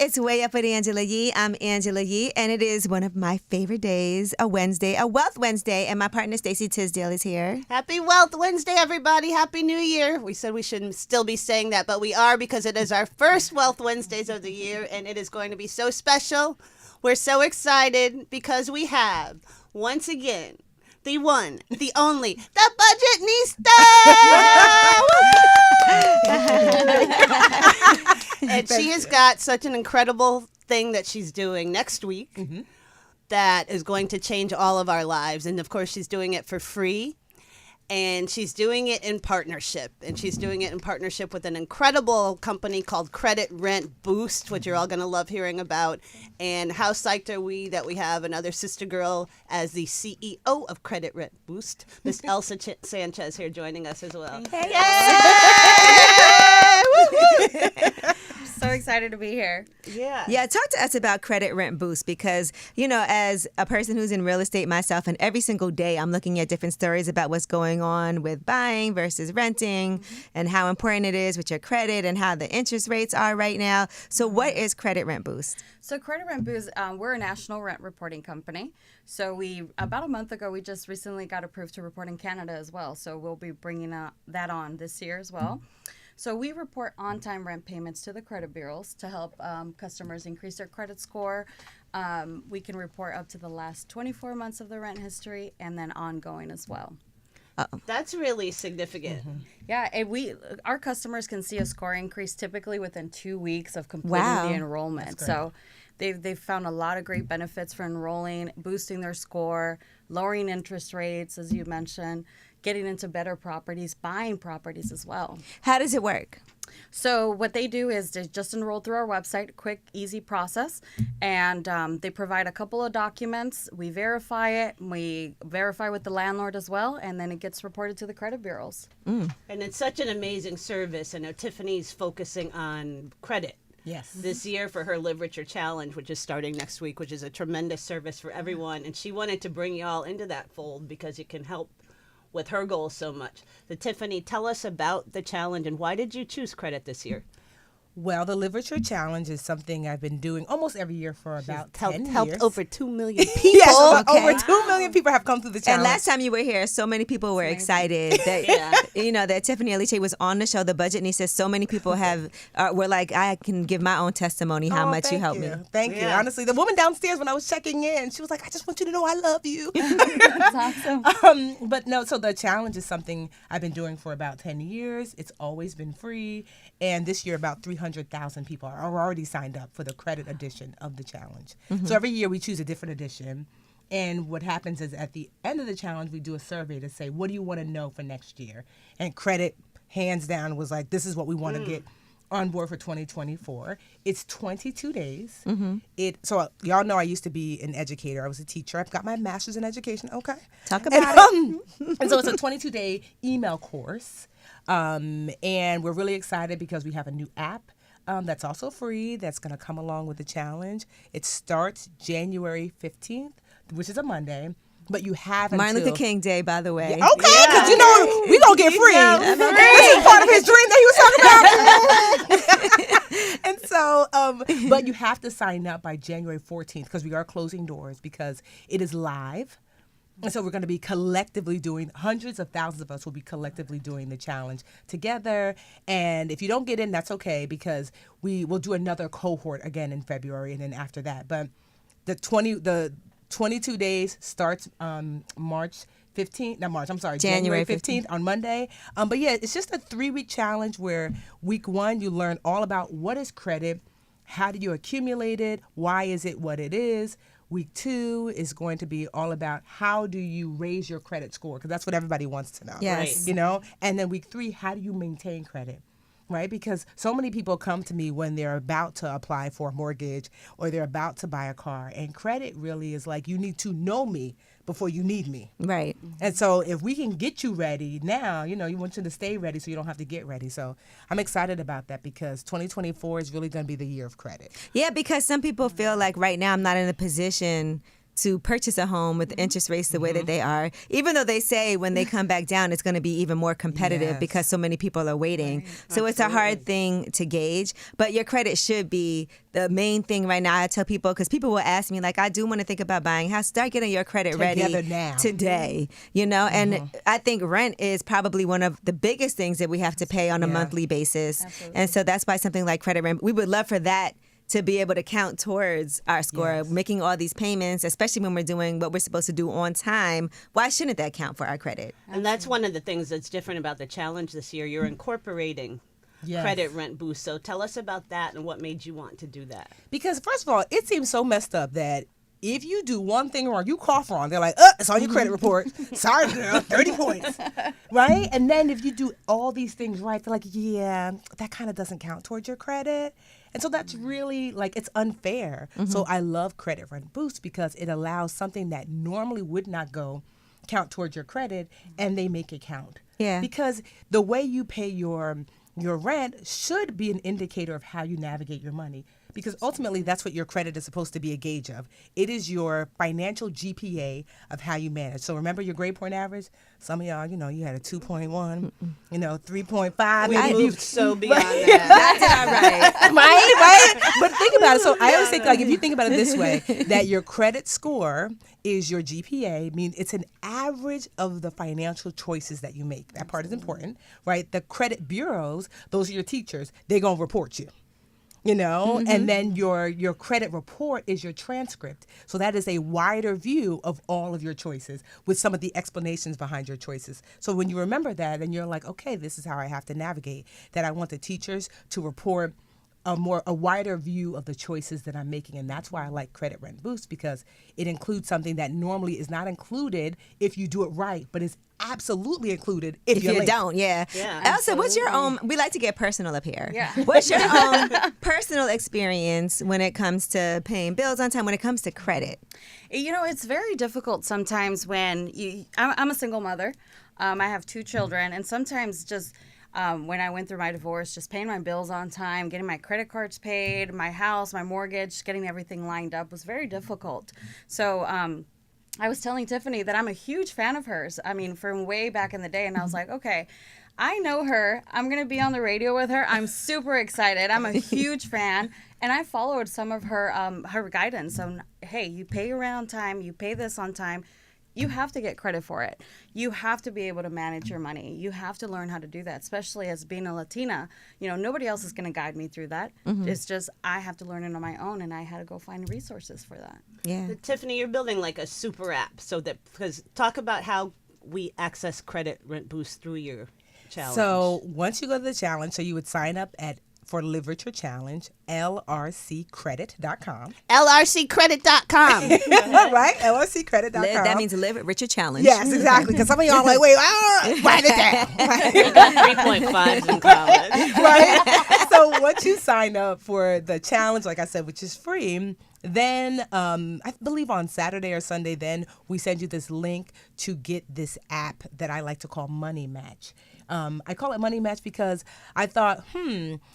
It's Way Up with Angela Yee. I'm Angela Yee, and it is one of my favorite days, a Wednesday, a Wealth Wednesday, and my partner Stacey Tisdale is here. Happy Wealth Wednesday, everybody. Happy New Year. We said we shouldn't still be saying that, but we are because it is our first Wealth Wednesdays of the year, and it is going to be so special. We're so excited because we have, once again, the one, the only, the Budgetnista! And she has got such an incredible thing that she's doing next week that is going to change all of our lives. And of course, she's doing it for free. And she's doing it in partnership. And she's doing it in partnership with an incredible company called Credit Rent Boost, which you're all going to love hearing about. And how psyched are we that we have another sister girl as the CEO of Credit Rent Boost, Miss Elsa Sanchez here joining us as well. Hey, so excited to be here. Yeah, talk to us about Credit Rent Boost because, you know, as a person who's in real estate myself, and every single day I'm looking at different stories about what's going on with buying versus renting and how important it is with your credit and how the interest rates are right now. So what is Credit Rent Boost? So Credit Rent Boost, we're a national rent reporting company. So about a month ago, we just recently got approved to report in Canada as well. So we'll be bringing that on this year as well. So we report on-time rent payments to the credit bureaus to help customers increase their credit score. We can report up to the last 24 months of the rent history and then ongoing as well. That's really significant. Yeah, and our customers can see a score increase typically within 2 weeks of completing the enrollment. So they've found a lot of great benefits for enrolling, boosting their score, lowering interest rates, as you mentioned, getting into better properties, buying properties as well. How does it work? So what they do is they just enroll through our website, quick, easy process, and they provide a couple of documents. We verify it. We verify with the landlord as well, and then it gets reported to the credit bureaus. And it's such an amazing service. I know Tiffany's focusing on credit. Yes. This year for her Live Richer Challenge, which is starting next week, which is a tremendous service for everyone. And she wanted to bring you all into that fold because it can help with her goals so much. So Tiffany, tell us about the challenge and why did you choose credit this year? Well, the Live Richer Challenge is something I've been doing almost every year for about 10 years. Helped over 2 million people. Yes, over 2 million people have come through the challenge. And last time you were here, so many people were excited that you know that Tiffany Aliche was on the show, The Budgetnista. So many people were like, I can give my own testimony how much you helped me. Thank you. Honestly, the woman downstairs when I was checking in, she was like, I just want you to know I love you. That's awesome. But no, so the challenge is something I've been doing for about 10 years. It's always been free. And this year, about 300,000 people are already signed up for the credit edition of the challenge. So every year we choose a different edition. And what happens is at the end of the challenge, we do a survey to say, what do you want to know for next year? And credit, hands down, was like, this is what we want to get on board for 2024. It's 22 days. So y'all know I used to be an educator. I was a teacher. I've got my master's in education. Okay. Talk about it. And so it's a 22-day email course. And we're really excited because we have a new app that's also free that's going to come along with the challenge. It starts January 15th, which is a Monday. But you have Martin Luther King Day, by the way. Okay, because you know we gonna get free. This is part of his dream that he was talking about. And so, but you have to sign up by January 14th because we are closing doors because it is live. And so we're going to be collectively doing, hundreds of thousands of us will be collectively doing the challenge together. And if you don't get in, that's okay because we will do another cohort again in February and then after that. But the 22 days starts January 15th on Monday. But yeah, it's just a 3-week challenge where week 1, you learn all about what is credit, how do you accumulate it, why is it what it is. Week 2 is going to be all about how do you raise your credit score, because that's what everybody wants to know. Yes. You know? And then week 3, how do you maintain credit? Right? Because so many people come to me when they're about to apply for a mortgage or they're about to buy a car. And credit really is like, you need to know me before you need me. Right. And so if we can get you ready now, you know, you want you to stay ready so you don't have to get ready. So I'm excited about that because 2024 is really going to be the year of credit. Yeah, because some people feel like right now I'm not in a position to purchase a home with interest rates the way that they are, even though they say when they come back down, it's going to be even more competitive because so many people are waiting. So it's a hard thing to gauge. But your credit should be the main thing right now. I tell people, because people will ask me, like, I do want to think about buying a house. Start getting your credit ready now. Today, And I think rent is probably one of the biggest things that we have to pay on a monthly basis. Absolutely. And so that's why something like credit rent, we would love for that to be able to count towards our score, making all these payments, especially when we're doing what we're supposed to do on time. Why shouldn't that count for our credit? And that's one of the things that's different about the challenge this year. You're incorporating credit rent boost. So tell us about that and what made you want to do that. Because first of all, it seems so messed up that if you do one thing wrong, you cough wrong, they're like, it's on your credit report. Sorry, girl, 30 points. Right? And then if you do all these things right, they're like, yeah, that kind of doesn't count towards your credit. And so that's really, like, it's unfair. So I love credit rent boost because it allows something that normally would not count towards your credit, and they make it count. Yeah. Because the way you pay your rent should be an indicator of how you navigate your money. Because ultimately, that's what your credit is supposed to be a gauge of. It is your financial GPA of how you manage. So remember your grade point average? Some of y'all, you had a 2.1, 3.5. We moved so beyond that. That's not right. Right? But think about it. So I always think, like, if you think about it this way, that your credit score is your GPA, means it's an average of the financial choices that you make. That part is important, right? The credit bureaus, those are your teachers. They're going to report you. And then your credit report is your transcript. So that is a wider view of all of your choices with some of the explanations behind your choices. So when you remember that, then you're like, okay, this is how I have to navigate, that I want the teachers to report a wider view of the choices that I'm making. And that's why I like credit rent boost, because it includes something that normally is not included if you do it right, but is absolutely included if you don't. Yeah. Elsa, what's your own? We like to get personal up here. Yeah. What's your own personal experience when it comes to paying bills on time? When it comes to credit, it's very difficult sometimes when I'm a single mother. I have 2 children, and sometimes just when I went through my divorce, just paying my bills on time, getting my credit cards paid, my house, my mortgage, getting everything lined up was very difficult. So I was telling Tiffany that I'm a huge fan of hers. I mean, from way back in the day. And I was like, okay, I know her. I'm going to be on the radio with her. I'm super excited. I'm a huge fan. And I followed some of her guidance. So, hey, you pay your rent on time. You pay this on time. You have to get credit for it. You have to be able to manage your money. You have to learn how to do that, especially as being a Latina. Nobody else is going to guide me through that. It's just I have to learn it on my own, and I had to go find resources for that. Yeah. Tiffany, you're building like a super app, because talk about how we access credit rent boost through your challenge. So once you go to the challenge, so you would sign up for Literature Challenge, lrccredit.com. lrccredit.com. Right? lrccredit.com. That means Live Richard Challenge. Yes, exactly. Because some of y'all are like, wait, write it down. You got 3.5s in college. Right? So once you sign up for the challenge, like I said, which is free, then I believe on Saturday or Sunday, then we send you this link to get this app that I like to call Money Match. I call it Money Match because I thought,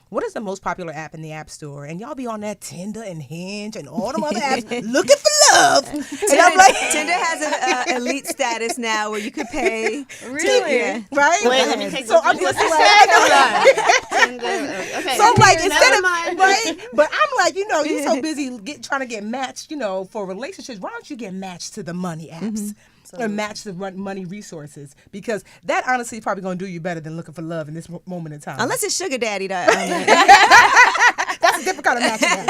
what is the most popular app in the App Store? And y'all be on that Tinder and Hinge and all them other apps looking for love. And I'm like, Tinder has an elite status now where you could pay. Really? Yeah. Right? Wait, let me take So I'm just like, okay. so I'm like, instead of, mind. right? But I'm like, you're so busy trying to get matched, for relationships. Why don't you get matched to the money apps? Or match the money resources, because that honestly is probably going to do you better than looking for love in this moment in time. Unless it's sugar daddy. That's a different kind of matching.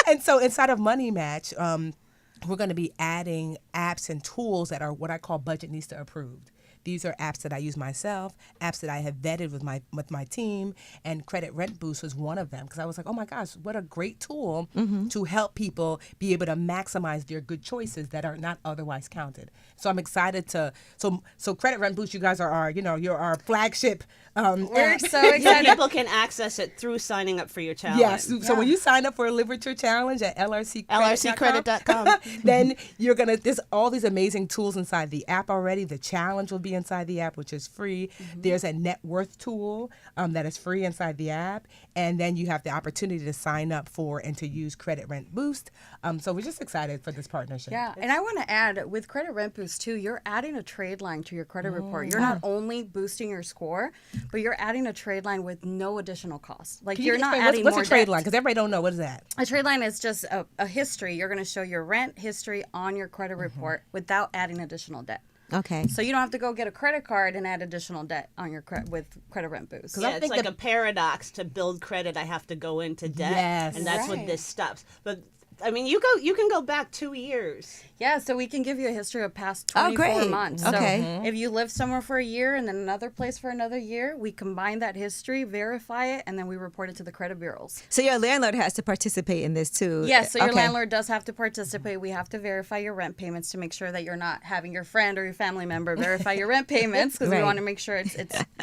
And so inside of Money Match, we're going to be adding apps and tools that are what I call Budgetnista approved. These are apps that I use myself, apps that I have vetted with my team, and Credit Rent Boost was one of them, because I was like, oh my gosh, what a great tool to help people be able to maximize their good choices that are not otherwise counted. So I'm excited to so Credit Rent Boost, you guys are you're our flagship. We're app. so excited. People can access it through signing up for your challenge. Yes. So when you sign up for a Literature Challenge at lrccredit.com, then you're there's all these amazing tools inside the app already. The challenge will be be inside the app, which is free. There's a net worth tool that is free inside the app. And then you have the opportunity to sign up for and to use Credit Rent Boost. So we're just excited for this partnership. Yeah, and I want to add, with Credit Rent Boost too, you're adding a trade line to your credit report. You're not only boosting your score, but you're adding a trade line with no additional cost. Like, you're not adding what's more a trade debt. line? Because everybody don't know. What is that? A trade line is just a history. You're going to show your rent history on your credit report without adding additional debt. Okay. So you don't have to go get a credit card and add additional debt on your with Credit Rent Boost. Yeah, it's like a paradox. To build credit, I have to go into debt, Yes. and that's what Right. this stops. But I mean, you can go back 2 years. Yeah, so we can give you a history of past Oh, 24 great. months. Okay. So if you live somewhere for a year and then another place for another year, we combine that history, verify it, and then we report it to the credit bureaus. So your landlord has to participate in this too. Yes, so your Okay. landlord does have to participate. We have to verify your rent payments to make sure that you're not having your friend or your family member verify your rent payments, because Right. we want to make sure it's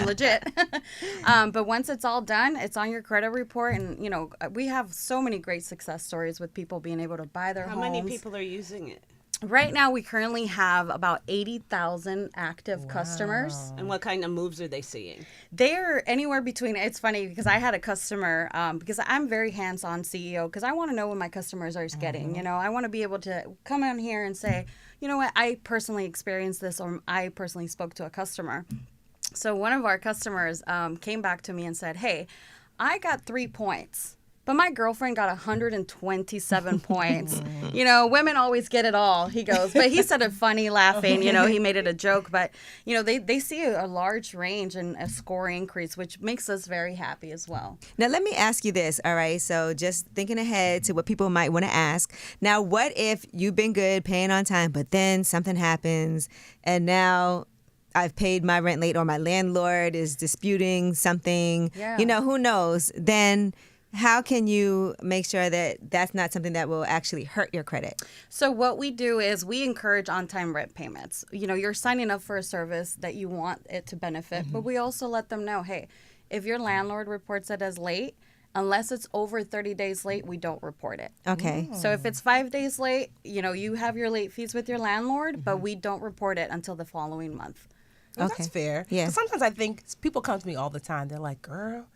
legit. But once it's all done, it's on your credit report. And, you know, we have so many great success stories with people being able to buy their How homes. many people are using it? Right now, we currently have about 80,000 active customers. And what kind of moves are they seeing? They're anywhere between, it's funny because I had a customer, because I'm very hands-on CEO, because I want to know what my customers are getting. You know, I want to be able to come in here and say, you know what, I personally experienced this, or I personally spoke to a customer. So one of our customers came back to me and said, hey, I got 3 points, but my girlfriend got 127 points. You know, women always get it all, he goes. But he said it funny, laughing. You know, he made it a joke. But, you know, they see a large range and a score increase, which makes us very happy as well. Now, let me ask you this, all right? So just thinking ahead to what people might want to ask. Now, what if you've been good, paying on time, but then something happens and now I've paid my rent late, or my landlord is disputing something? Yeah. You know, who knows? Then how can you make sure that that's not something that will actually hurt your credit? So what we do is we encourage on-time rent payments. You know, you're signing up for a service that you want it to benefit, but we also let them know, hey, if your landlord reports it as late, unless it's over 30 days late, we don't report it. Okay. So if it's 5 days late, you know, you have your late fees with your landlord, but we don't report it until the following month. Well, Okay. that's fair. Yeah. 'Cause sometimes I think people come to me all the time. They're like, girl,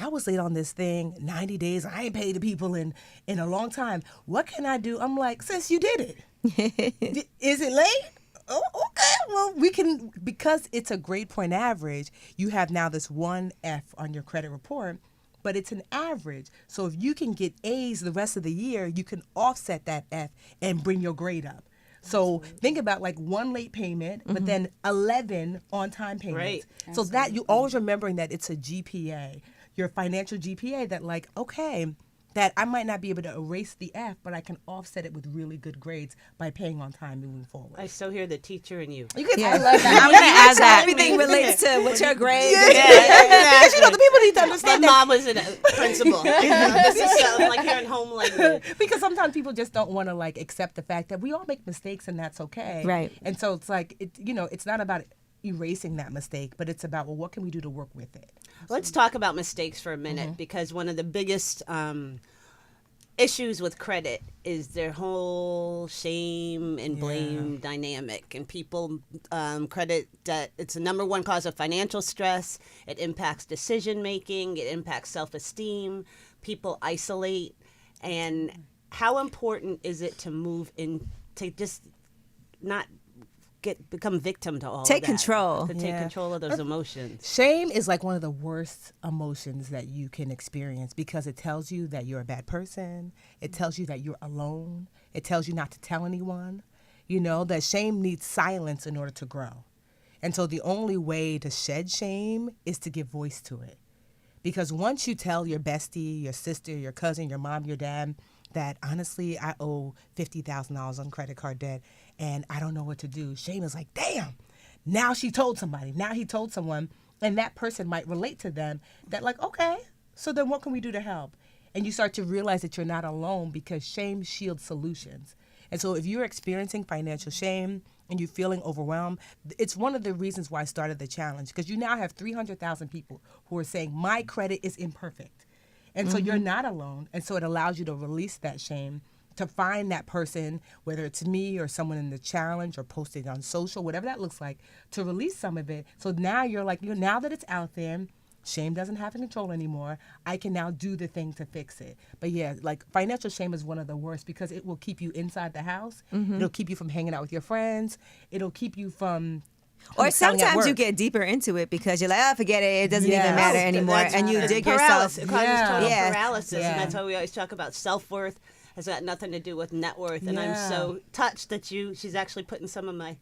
I was late on this thing 90 days. I ain't paid the people in a long time. What can I do? I'm like, sis, you did it. Is it late? Oh, okay. Well, we can, because it's a grade point average, you have now this 1 F on your credit report, but it's an average. So if you can get A's the rest of the year, you can offset that F and bring your grade up. So think about like 1 late payment, but then 11 on-time payments. Right. So that you always remembering that it's a GPA, your financial GPA, that like, okay, that I might not be able to erase the F, but I can offset it with really good grades by paying on time moving forward. I still hear the teacher in you. You can, Yeah. I love that. I'm going to add that. Everything relates to what's your grade. Because you know the people need to My understand that. mom was a principal. This is like hearing home language. Because sometimes people just don't want to like accept the fact that we all make mistakes and that's okay. Right. And so it's like it's not about erasing that mistake, but it's about, well, what can we do to work with it? Let's talk about mistakes for a minute, because one of the biggest issues with credit is their whole shame and blame dynamic. And people credit debt, it's the number one cause of financial stress. It impacts decision making. It impacts self-esteem. People isolate. And how important is it to move in, to just not become victim to all Take of that? control. To take control of those emotions. Shame is like one of the worst emotions that you can experience, because it tells you that you're a bad person. It tells you that you're alone. It tells you not to tell anyone. You know, that shame needs silence in order to grow. And so the only way to shed shame is to give voice to it. Because once you tell your bestie, your sister, your cousin, your mom, your dad, that honestly, I owe $50,000 on credit card debt and I don't know what to do. Shame is like, damn, now she told somebody, now he told someone, and that person might relate to them that like, okay, so then what can we do to help? And you start to realize that you're not alone, because shame shields solutions. And so if you're experiencing financial shame and you're feeling overwhelmed, it's one of the reasons why I started the challenge, because you now have 300,000 people who are saying, my credit is imperfect. And so you're not alone. And so it allows you to release that shame, to find that person, whether it's me or someone in the challenge or posting on social, whatever that looks like, to release some of it. So now you're like, now that it's out there, shame doesn't have control anymore. I can now do the thing to fix it. But yeah, like financial shame is one of the worst because it will keep you inside the house. It'll keep you from hanging out with your friends. It'll keep you from... Or sometimes you get deeper into it because you're like, oh, forget it. It doesn't even matter anymore. And you dig yourself. It causes total paralysis. Yeah. And that's why we always talk about self-worth. Has got nothing to do with net worth. And I'm so touched that she's actually putting some of my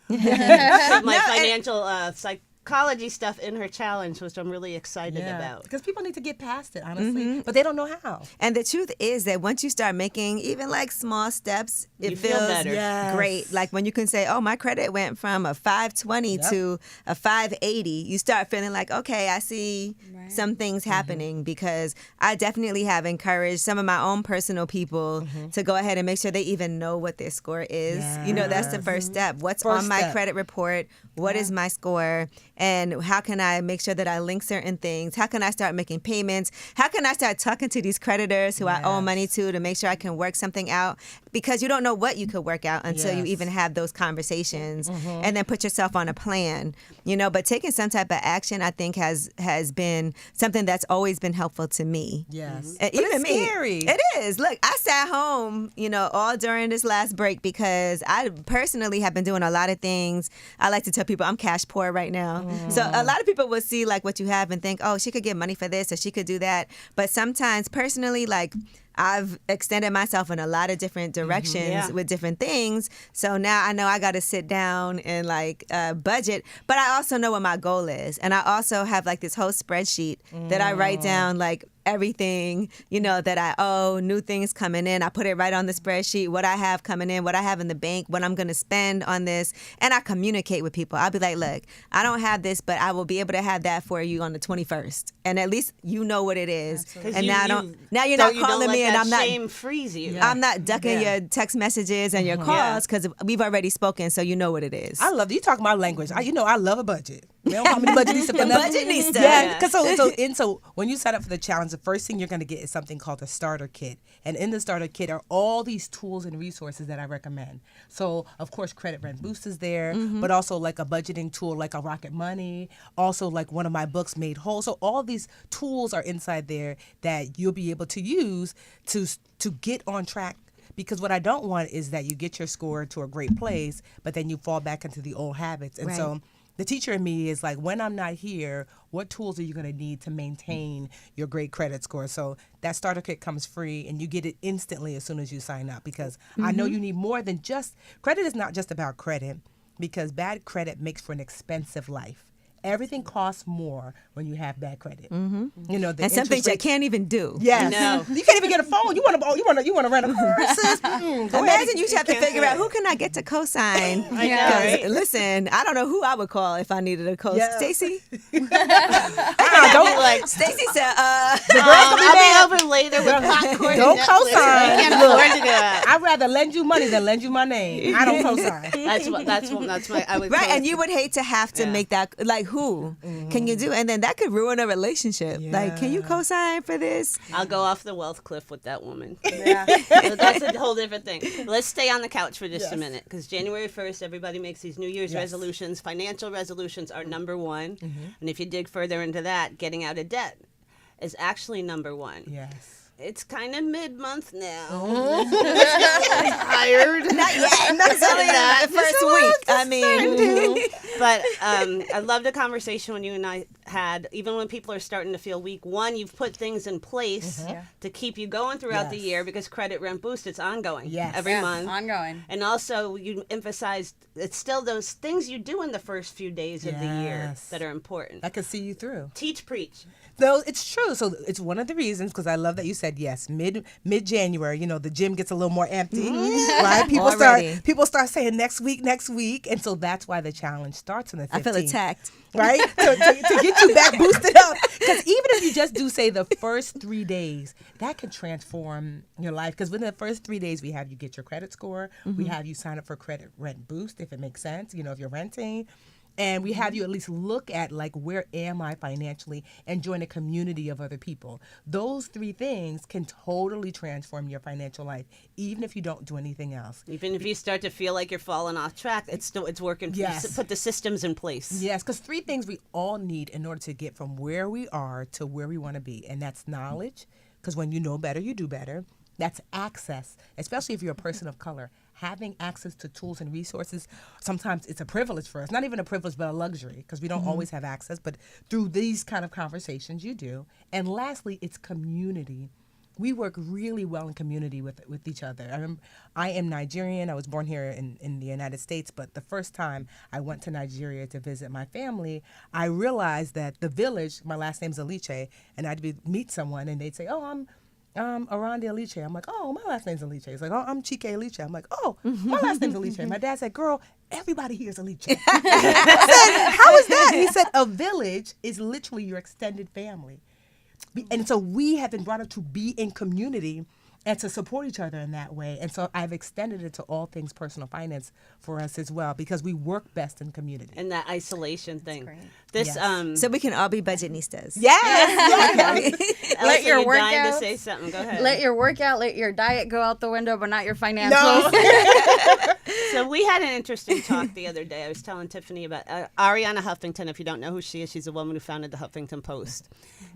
financial psychology stuff in her challenge, which I'm really excited about. Because people need to get past it, honestly, but they don't know how. And the truth is that once you start making even like small steps, it feels better. Great. Like when you can say, oh, my credit went from a 520 to a 580, you start feeling like, okay, I see some things happening because I definitely have encouraged some of my own personal people to go ahead and make sure they even know what their score is. Yes. You know, that's the first step. What's on my credit report? What is my score? And how can I make sure that I link certain things? How can I start making payments? How can I start talking to these creditors who I owe money to make sure I can work something out? Because you don't know what you could work out until you even have those conversations and then put yourself on a plan, you know. But taking some type of action, I think, has been something that's always been helpful to me. Yes. But Even it's me. scary. It is. Look, I sat home, you know, all during this last break because I personally have been doing a lot of things. I like to tell people I'm cash poor right now. So a lot of people will see like what you have and think, oh, she could get money for this or she could do that. But sometimes personally, like, I've extended myself in a lot of different directions with different things. So now I know I got to sit down and like budget, but I also know what my goal is. And I also have like this whole spreadsheet that I write down like everything, you know, that I owe, new things coming in. I put it right on the spreadsheet, what I have coming in, what I have in the bank, what I'm going to spend on this. And I communicate with people. I'll be like, look, I don't have this, but I will be able to have that for you on the 21st. And at least you know what it is. And now you're not calling me and I'm not shame freeze you. I'm not ducking your text messages and your calls because we've already spoken, so you know what it is. I love you talking my language. I love a budget. They don't call me Budgetnista for nothing. Budgetnista. Yeah, because so when you sign up for the challenge, the first thing you're going to get is something called a starter kit. And in the starter kit are all these tools and resources that I recommend. So, of course, Credit Rent Boost is there, but also like a budgeting tool like a Rocket Money, also like one of my books, Made Whole. So all these tools are inside there that you'll be able to use to get on track. Because what I don't want is that you get your score to a great place, but then you fall back into the old habits. And so the teacher in me is like, when I'm not here, what tools are you going to need to maintain your great credit score? So that starter kit comes free and you get it instantly as soon as you sign up, because I know you need more than just credit. Is not just about credit, because bad credit makes for an expensive life. Everything costs more when you have bad credit. You know, and some things you can't even do. Yes, No. you can't even get a phone. You want to rent a car? Sis? Imagine you have to figure out who can I get to co-sign. I know, right? Listen, I don't know who I would call if I needed a co-sign. Yeah. Stacey? Don't Like, Stacey said, I'll be over later with popcorn. Don't and Netflix. co-sign. I can't afford to do that. I'd rather lend you money than lend you my name. I don't co-sign. That's my. I would right, call and it. you would hate to have to make that, like, who can you do? And then that could ruin a relationship. Like, can you co-sign for this? I'll go off the wealth cliff with that woman. Yeah. So that's a whole different thing. Let's stay on the couch for just a minute, because January 1st, everybody makes these New Year's resolutions. Financial resolutions are number one. And if you dig further into that, getting out of debt is actually number one. Yes. It's kind of mid-month now. Tired. Not yet. It's only the first week. I mean, But I loved the conversation when you and I had, even when people are starting to feel weak. One, you've put things in place to keep you going throughout the year, because Credit Rent Boost, it's ongoing every month. Ongoing. And also, you emphasized it's still those things you do in the first few days of the year that are important. I can see you through. Teach, preach. No, it's true. So it's one of the reasons, because I love that you said yes. Mid-January, you know, the gym gets a little more empty, right? People start saying next week, and so that's why the challenge starts on the 15th. I feel attacked. Right? to get you back boosted up. Because even if you just do, say, the first 3 days, that can transform your life. Because within the first 3 days, we have you get your credit score. We have you sign up for Credit Rent Boost, if it makes sense, you know, if you're renting. And we have you at least look at like, where am I financially, and join a community of other people. Those 3 things can totally transform your financial life, even if you don't do anything else. Even if you start to feel like you're falling off track, it's working. Yes. Put the systems in place. Yes, because 3 things we all need in order to get from where we are to where we want to be. And that's knowledge, because when you know better, you do better. That's access, especially if you're a person of color. Having access to tools and resources, sometimes it's a privilege for us. Not even a privilege, but a luxury, because we don't always have access. But through these kind of conversations, you do. And lastly, it's community. We work really well in community with each other. I am Nigerian. I was born here in the United States, but the first time I went to Nigeria to visit my family, I realized that the village, my last name's Aliche, and I'd meet someone, and they'd say, oh, I'm Aranda Aliche. I'm like, oh, my last name's Aliche. It's like, oh, I'm Chike Aliche. I'm like, oh, my last name's Aliche. My dad said, girl, everybody here is Aliche. I said, how is that? He said, a village is literally your extended family. And so we have been brought up to be in community and to support each other in that way. And so I've extended it to all things personal finance for us as well, because we work best in community. And that isolation thing. Yes. So we can all be budgetnistas. Yes. Let your work dying to workouts- say something. Go ahead. Let your workout, let your diet go out the window, but not your financials. No. So we had an interesting talk the other day. I was telling Tiffany about Ariana Huffington. If you don't know who she is, she's a woman who founded the Huffington Post.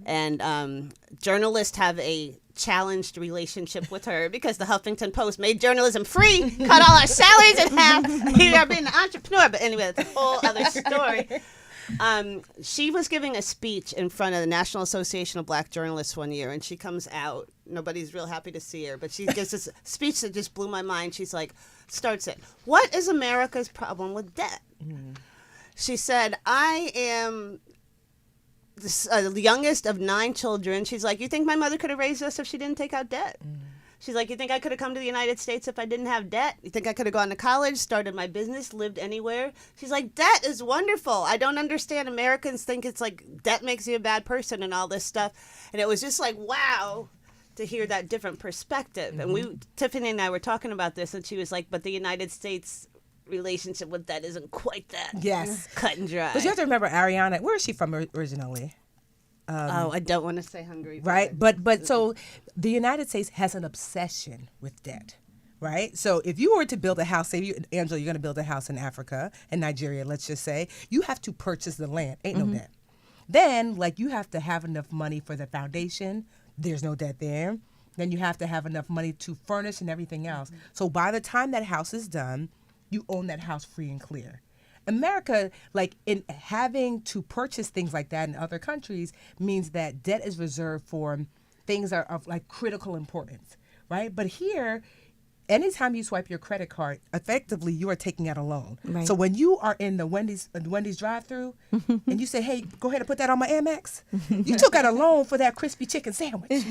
And journalists have a challenged relationship with her because the Huffington Post made journalism free, cut all our salaries in half. We are being an entrepreneur. But anyway, that's a whole other story. She was giving a speech in front of the National Association of Black Journalists one year, and she comes out. Nobody's real happy to see her, but she gives this speech that just blew my mind. She's like, starts it, what is America's problem with debt? She said, I am the youngest of 9 children. She's like, you think my mother could have raised us if she didn't take out debt? She's like, you think I could have come to the United States if I didn't have debt? You think I could have gone to college, started my business, lived anywhere? She's like, debt is wonderful. I don't understand. Americans think it's like debt makes you a bad person and all this stuff. And it was just like, wow, to hear that different perspective. And Tiffany and I were talking about this, and she was like, but the United States relationship with that isn't quite that cut and dry. But you have to remember, Ariana, where is she from originally? I don't want to say Hungary. Right? But so the United States has an obsession with debt, right? So if you were to build a house, say, Angela, you're going to build a house in Africa, in Nigeria, let's just say, you have to purchase the land. Ain't no debt. Then, like, you have to have enough money for the foundation. There's no debt there. Then you have to have enough money to furnish and everything else. So by the time that house is done, you own that house free and clear. America, like, in having to purchase things like that in other countries means that debt is reserved for things that are of like critical importance, right? But here, anytime you swipe your credit card, effectively you are taking out a loan. Right. So when you are in the Wendy's drive-thru and you say, hey, go ahead and put that on my Amex, you took out a loan for that crispy chicken sandwich.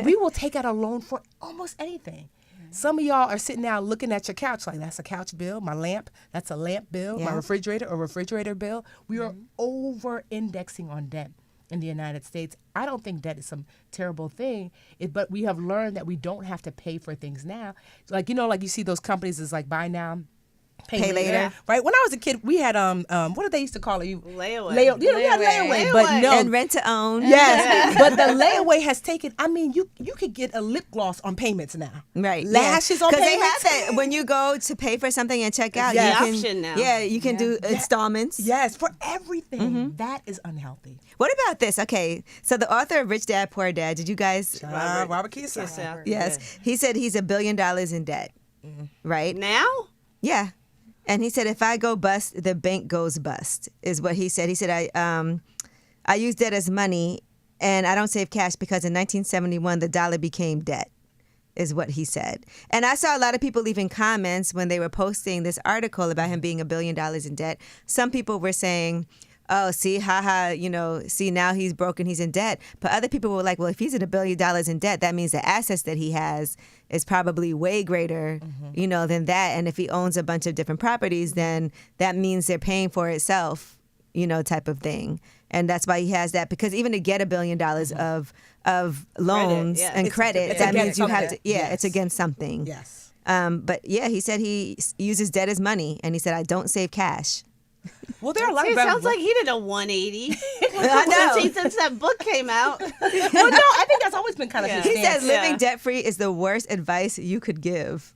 We will take out a loan for almost anything. Some of y'all are sitting now looking at your couch like, that's a couch bill. My lamp, that's a lamp bill. My refrigerator, a refrigerator bill. We are over-indexing on debt in the United States. I don't think debt is some terrible thing, but we have learned that we don't have to pay for things now. Like, you know, like you see those companies is like buy now, pay later. Right? When I was a kid, we had what did they used to call it? Layaway. We had layaway, but no. And rent to own. Yes, but the layaway has taken. I mean, you could get a lip gloss on payments now. Right. Lashes on payments. Because they have that when you go to pay for something and check out. Yes. You can, Option now. Yeah, you can do installments. Yes, for everything. That is unhealthy. What about this? Okay, so the author of Rich Dad Poor Dad. Did you guys? Robert Kiyosaki. Kiyosaki. Yes, he said he's $1 billion in debt. Right Now? Yeah. And he said, if I go bust, the bank goes bust, is what he said. He said, I use debt as money, and I don't save cash because in 1971, the dollar became debt, is what he said. And I saw a lot of people leaving comments when they were posting this article about him being $1 billion in debt. Some people were saying, oh, see, haha, you know, see, now he's broken, he's in debt. But other people were like, well, if he's at $1 billion in debt, that means the assets that he has is probably way greater, you know, than that. And if he owns a bunch of different properties, then that means they're paying for itself, you know, type of thing. And that's why he has that, because even to get $1 billion of loans and credit, that means you have to, it's against something. Yes. But yeah, he said he uses debt as money, and he said, I don't save cash. Well, there are a lot See, of it sounds like he did a 180 I know. since that book came out. Well, no, I think that's always been kind of his He stance. says living debt free is the worst advice you could give.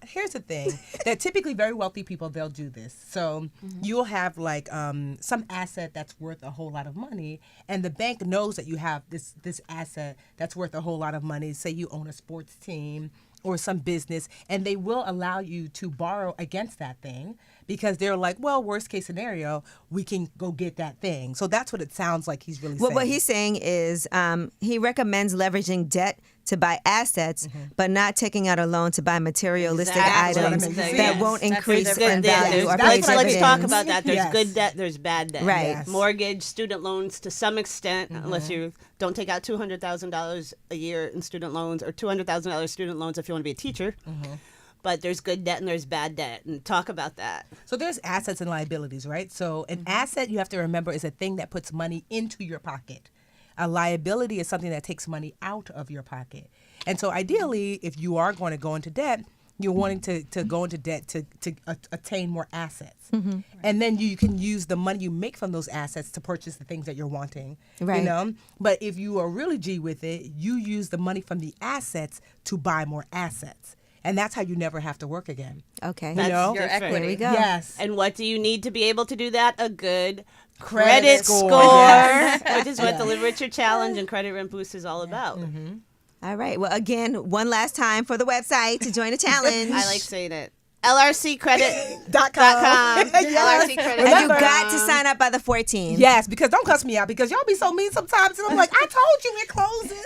Here's the thing that typically very wealthy people, they'll do this. So you'll have like some asset that's worth a whole lot of money, and the bank knows that you have this asset that's worth a whole lot of money. Say you own a sports team or some business, and they will allow you to borrow against that thing because they're like, well, worst case scenario, we can go get that thing. So that's what it sounds like he's really Well, saying. what he's saying is he recommends leveraging debt to buy assets, but not taking out a loan to buy materialistic Exactly. items That's what I meant. that Yes. won't That's increase what Good in debt. value or That's pay what Let's dividends. talk about that. There's Yes. good debt, there's bad debt. Right. Yes. Mortgage, student loans to some extent, unless you don't take out $200,000 a year in student loans or $200,000 student loans if you want to be a teacher. But there's good debt and there's bad debt. And talk about that. So there's assets and liabilities, right? So an asset, you have to remember, is a thing that puts money into your pocket. A liability is something that takes money out of your pocket. And so ideally, if you are going to go into debt, you're wanting to go into debt to attain more assets. And then you can use the money you make from those assets to purchase the things that you're wanting. Right. You know? But if you are really G with it, you use the money from the assets to buy more assets. And that's how you never have to work again. Okay. That's know? Your different. equity. There we go. Yes. And what do you need to be able to do that? A good Credit credit score. score, Yes. which is what the Live Richer Challenge and Credit Rent Boost is all about. All right. Well, again, one last time for the website to join the challenge. I like saying it. LRCcredit.com. Yes. LRCcredit. And you got to sign up by the 14th. Yes, because don't cuss me out because y'all be so mean sometimes. And I'm like, I told you it closes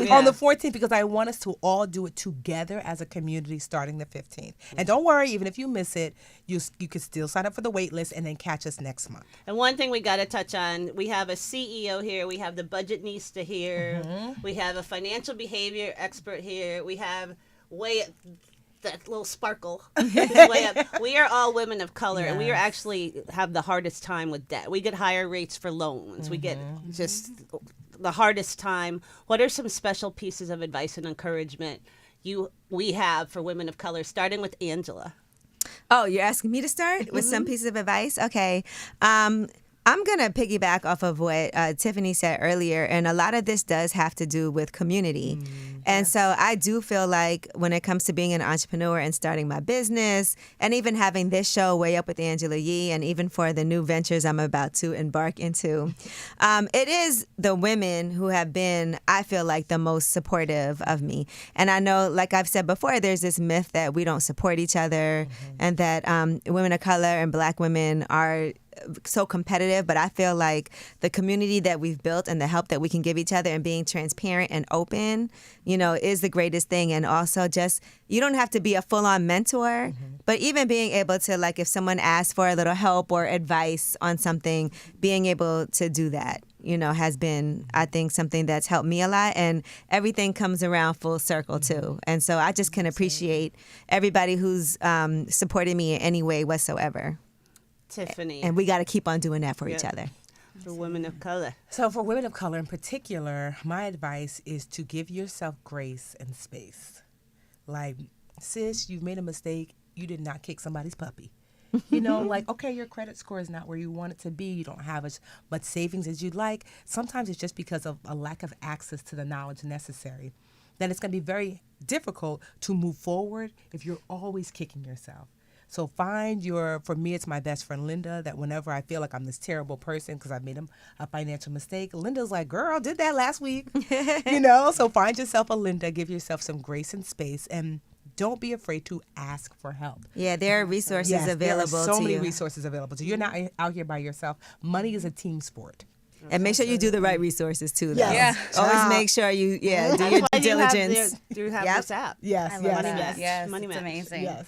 on the 14th because I want us to all do it together as a community starting the 15th. And don't worry, even if you miss it, you can still sign up for the wait list and then catch us next month. And one thing we got to touch on, we have a CEO here, we have the Budgetnista here, we have a financial behavior expert here, we have that little sparkle is way up. We are all women of color, and we are actually have the hardest time with debt. We get higher rates for loans. We get just the hardest time. What are some special pieces of advice and encouragement we have for women of color, starting with Angela? Oh, you're asking me to start with some pieces of advice? Okay. I'm going to piggyback off of what Tiffany said earlier, and a lot of this does have to do with community. And so I do feel like when it comes to being an entrepreneur and starting my business, and even having this show, Way Up with Angela Yee, and even for the new ventures I'm about to embark into, it is the women who have been, I feel like, the most supportive of me. And I know, like I've said before, there's this myth that we don't support each other and that women of color and Black women are so competitive, but I feel like the community that we've built and the help that we can give each other and being transparent and open, is the greatest thing. And also just, you don't have to be a full-on mentor, but even being able to, like, if someone asks for a little help or advice on something, being able to do that, has been, I think, something that's helped me a lot. And everything comes around full circle too. And so I just can appreciate everybody who's supported me in any way whatsoever. Tiffany. And we got to keep on doing that for each other. For women of color. So for women of color in particular, my advice is to give yourself grace and space. Like, sis, you've made a mistake. You did not kick somebody's puppy. Like, okay, your credit score is not where you want it to be. You don't have as much savings as you'd like. Sometimes it's just because of a lack of access to the knowledge necessary. Then it's going to be very difficult to move forward if you're always kicking yourself. So for me, it's my best friend, Linda, that whenever I feel like I'm this terrible person because I've made a financial mistake, Linda's like, girl, did that last week. So find yourself a Linda, give yourself some grace and space, and don't be afraid to ask for help. Yeah, there are resources available there are so to many you. resources available to you. You're not out here by yourself. Money is a team sport. And make sure you do the right resources too. Though. Yes. Always make sure you do your due diligence. You have Yep. this app. Yes, I love yes, that. yes. Yes, Money it's match. amazing. Yes.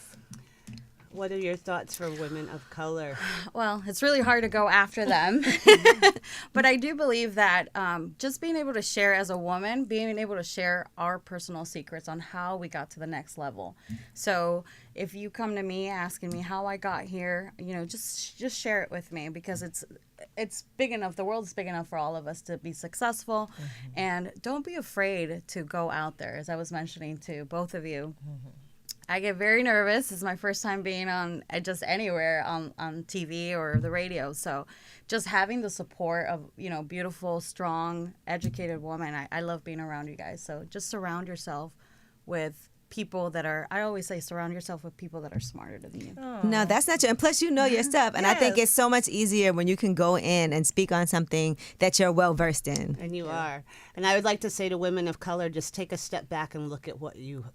What are your thoughts for women of color? Well, it's really hard to go after them. But I do believe that just being able to share as a woman, being able to share our personal secrets on how we got to the next level. So if you come to me asking me how I got here, just share it with me, because it's big enough. The world is big enough for all of us to be successful. And don't be afraid to go out there, as I was mentioning to both of you. I get very nervous. It's my first time being on just anywhere on TV or the radio. So just having the support of, beautiful, strong, educated women. I love being around you guys. So just surround yourself with people that are, I always say, surround yourself with people that are smarter than you. No, that's not true. And plus, you know your stuff. And I think it's so much easier when you can go in and speak on something that you're well versed in. And you are. And I would like to say to women of color, just take a step back and look at what you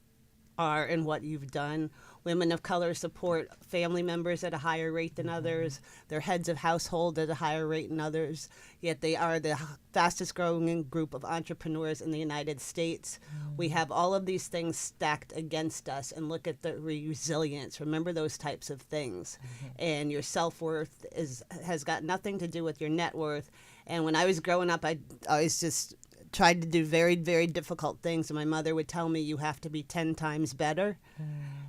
are and what you've done. Women of color support family members at a higher rate than others. They're heads of household at a higher rate than others. Yet they are the fastest growing group of entrepreneurs in the United States. We have all of these things stacked against us, and look at the resilience. Remember those types of things. And your self-worth has got nothing to do with your net worth. And when I was growing up, I always just tried to do very, very difficult things, and my mother would tell me, you have to be 10 times better.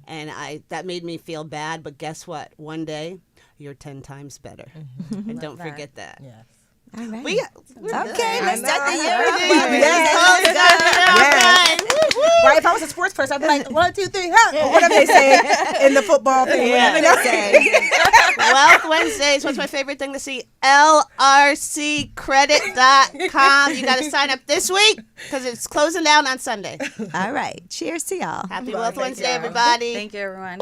And that made me feel bad, but guess what? One day, you're 10 times better. And don't forget that. Yes. All right. Okay, let's start the year. Right, if I was a sports person, I'd be like, 1, 2, 3, huh? Or whatever they say in the football thing. Wealth Wednesdays. What's my favorite thing to see? LRCcredit.com. You got to sign up this week because it's closing down on Sunday. All right. Cheers to y'all. Happy Wealth Wednesday, everybody. Thank you, everyone.